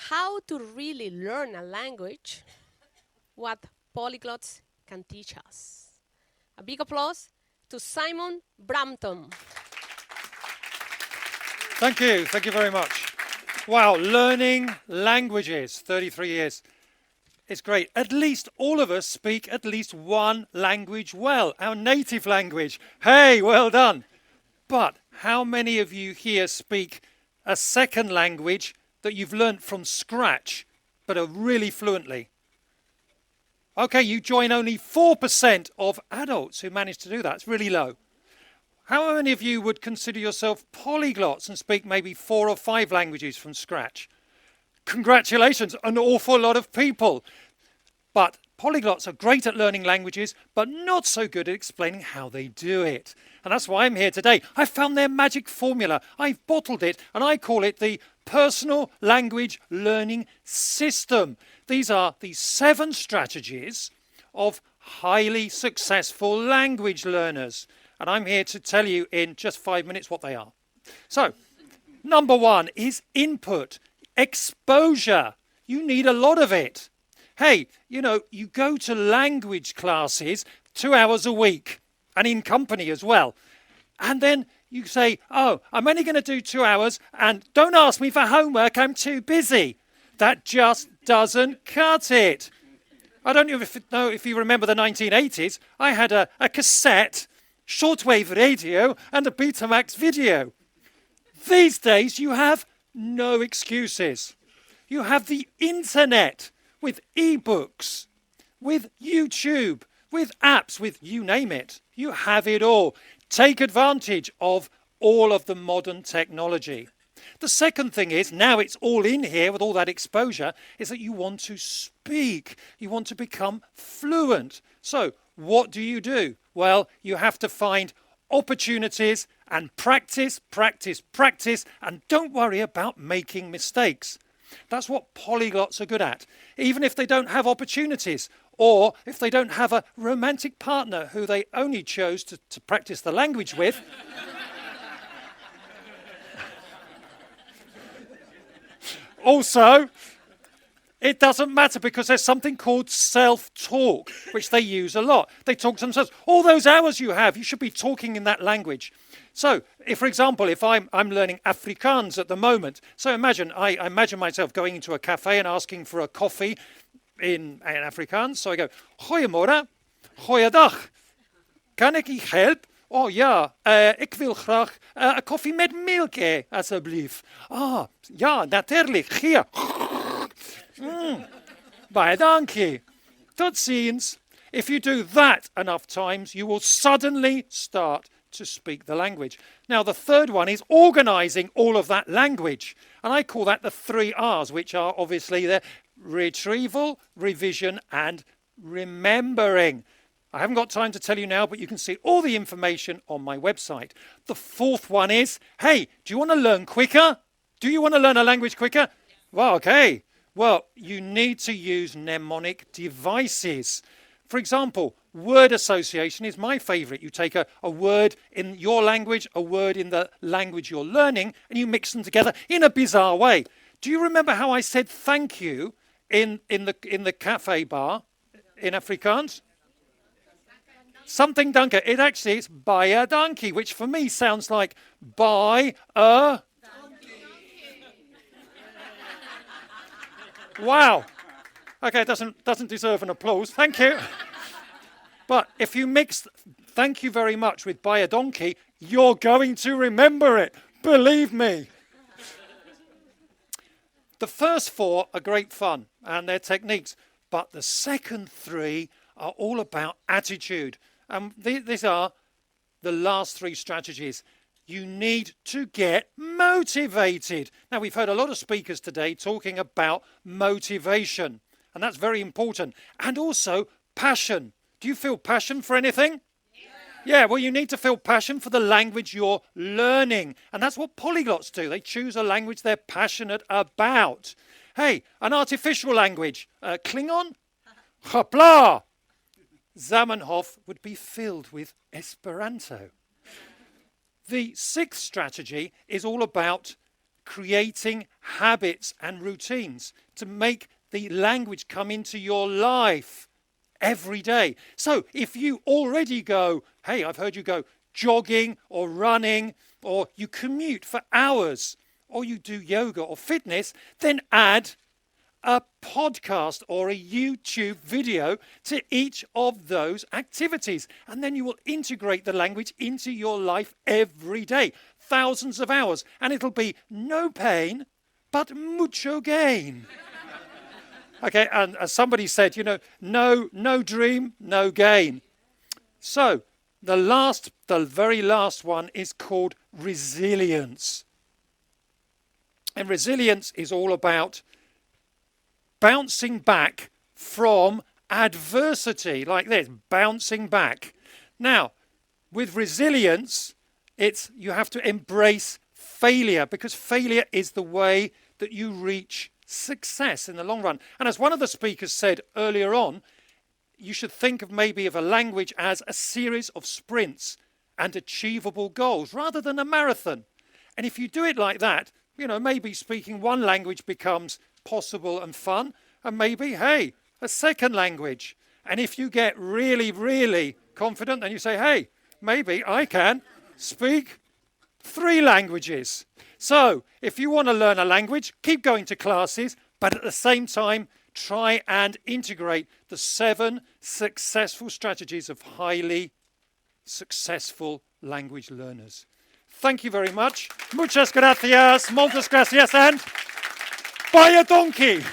how to really learn a language, what polyglots can teach us. A big applause to Simon Brampton. Thank you very much. Wow, learning languages, 33 years. It's great. At least all of us speak at least one language well, our native language. Hey, well done. But how many of you here speak a second language that you've learnt from scratch, but are really fluently? Okay, you join only 4% of adults who manage to do that. It's really low. How many of you would consider yourself polyglots and speak maybe 4 or 5 languages from scratch? Congratulations, an awful lot of people. But polyglots are great at learning languages, but not so good at explaining how they do it. And that's why I'm here today. I found their magic formula. I've bottled it, and I call it the Personal Language Learning System. These are the 7 strategies of highly successful language learners. And I'm here to tell you in just 5 minutes what they are. So, number 1 is input, exposure. You need a lot of it. Hey, you go to language classes 2 hours a week and in company as well. And then you say, oh, I'm only going to do 2 hours and don't ask me for homework, I'm too busy. That just doesn't cut it. I don't know if you remember the 1980s. I had a cassette, shortwave radio and a Betamax video. These days you have no excuses. You have the internet with e-books, with YouTube, with apps, with you name it. You have it all. Take advantage of all of the modern technology. The second thing is, now it's all in here with all that exposure, is that you want to speak. You want to become fluent. So what do? Well, you have to find opportunities and practice, practice, practice, and don't worry about making mistakes. That's what polyglots are good at. Even if they don't have opportunities, or if they don't have a romantic partner who they only chose to practice the language with. Also, it doesn't matter because there's something called self-talk, which they use a lot. They talk to themselves. All those hours you have, you should be talking in that language. So, for example, if I'm learning Afrikaans at the moment, so I imagine myself going into a cafe and asking for a coffee in Afrikaans. So I go, Goeiemorgen, goeiedag, kan ik je helpen? Oh ja, ik wil graag een koffie met melk, alsjeblieft. Ah, ja, natuurlijk, hier. Baie dankie. Tot ziens. If you do that enough times, you will suddenly start to speak the language. Now, the third one is organizing all of that language. And I call that the 3 R's, which are obviously the retrieval, revision, and remembering. I haven't got time to tell you now, but you can see all the information on my website. The 4th one is, hey, do you want to learn quicker? Do you want to learn a language quicker? Well, okay. Well, you need to use mnemonic devices. For example, word association is my favorite. You take a word in your language, a word in the language you're learning, and you mix them together in a bizarre way. Do you remember how I said thank you in the cafe bar in Afrikaans? Something danke. It actually is baie dankie, which for me sounds like buy a... Wow. Okay, it doesn't deserve an applause. Thank you. But if you mix thank you very much with buy a donkey, you're going to remember it. Believe me. The first 4 are great fun and they're techniques, but the second 3 are all about attitude. And these are the last 3 strategies. You need to get motivated. Now, we've heard a lot of speakers today talking about motivation, and that's very important. And also passion. Do you feel passion for anything? Yeah, well, you need to feel passion for the language you're learning. And that's what polyglots do. They choose a language they're passionate about. Hey, an artificial language. Klingon? Hopla! Zamenhof would be filled with Esperanto. The 6th strategy is all about creating habits and routines to make the language come into your life every day. So if you already go, hey, I've heard you go jogging or running, or you commute for hours, or you do yoga or fitness, then add a podcast or a YouTube video to each of those activities. And then you will integrate the language into your life every day, thousands of hours, and it'll be no pain, but mucho gain. Okay, and as somebody said, you know, no dream, no gain. So the very last one is called resilience. And resilience is all about bouncing back from adversity, like this, bouncing back. Now, with resilience, you have to embrace failure, because failure is the way that you reach success in the long run. And as one of the speakers said earlier on, you should think of maybe of a language as a series of sprints and achievable goals rather than a marathon. And if you do it like that, you know, maybe speaking one language becomes possible and fun, and maybe, hey, a second language. And if you get really, really confident, then you say, hey, maybe I can speak 3 languages. So if you want to learn a language, keep going to classes, but at the same time, try and integrate the 7 successful strategies of highly successful language learners. Thank you very much. Muchas gracias, moltes gracias, and buy a donkey.